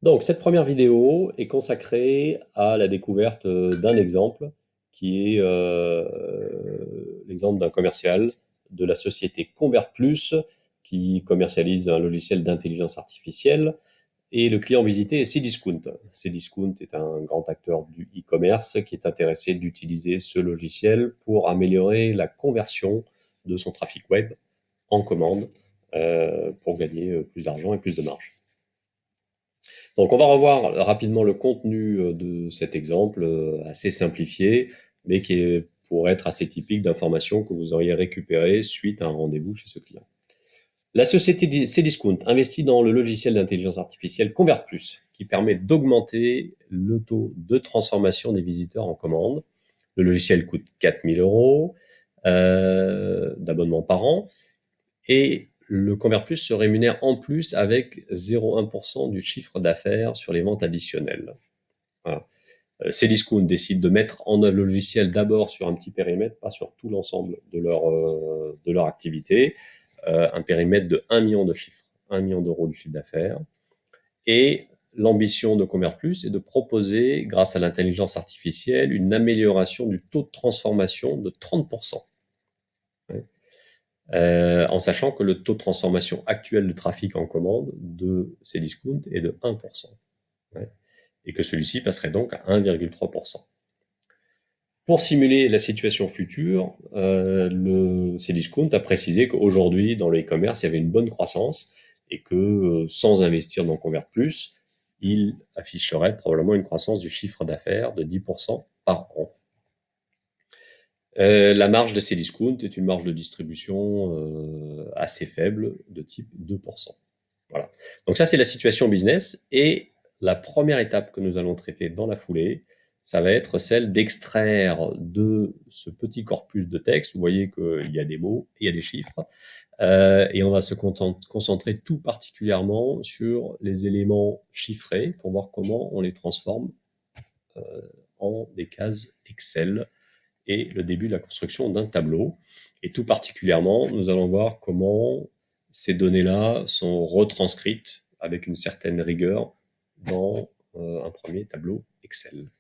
Donc, cette première vidéo est consacrée à la découverte d'un exemple qui est l'exemple d'un commercial de la société ConvertPlus qui commercialise un logiciel d'intelligence artificielle. Et le client visité est Cdiscount. Cdiscount est un grand acteur du e-commerce qui est intéressé d'utiliser ce logiciel pour améliorer la conversion de son trafic web en commande pour gagner plus d'argent et plus de marge. Donc, on va revoir rapidement le contenu de cet exemple assez simplifié, mais qui pourrait être assez typique d'informations que vous auriez récupérées suite à un rendez-vous chez ce client. La société Cdiscount investit dans le logiciel d'intelligence artificielle ConvertPlus, qui permet d'augmenter le taux de transformation des visiteurs en commande. Le logiciel coûte 4 000 € d'abonnement par an et le ConvertPlus se rémunère en plus avec 0,1% du chiffre d'affaires sur les ventes additionnelles. Voilà. Cdiscount décide de mettre en œuvre le logiciel d'abord sur un petit périmètre, pas sur tout l'ensemble de leur activité, un périmètre de 1 million de chiffres, 1 million d'euros de chiffre d'affaires. Et l'ambition de ConvertPlus est de proposer, grâce à l'intelligence artificielle, une amélioration du taux de transformation de 30%. En sachant que le taux de transformation actuel de trafic en commande de Cdiscount est de 1%. Et que celui-ci passerait donc à 1,3%. Pour simuler la situation future, le Cdiscount a précisé qu'aujourd'hui, dans le e-commerce, il y avait une bonne croissance et que sans investir dans ConvertPlus, il afficherait probablement une croissance du chiffre d'affaires de 10% par an. La marge de Cdiscount est une marge de distribution assez faible, de type 2%. Voilà. Donc ça, c'est la situation business. Et la première étape que nous allons traiter dans la foulée, ça va être celle d'extraire de ce petit corpus de texte. Vous voyez qu'il y a des mots, il y a des chiffres. Et on va se concentrer tout particulièrement sur les éléments chiffrés pour voir comment on les transforme en des cases Excel et le début de la construction d'un tableau. Et tout particulièrement, nous allons voir comment ces données-là sont retranscrites avec une certaine rigueur dans un premier tableau Excel.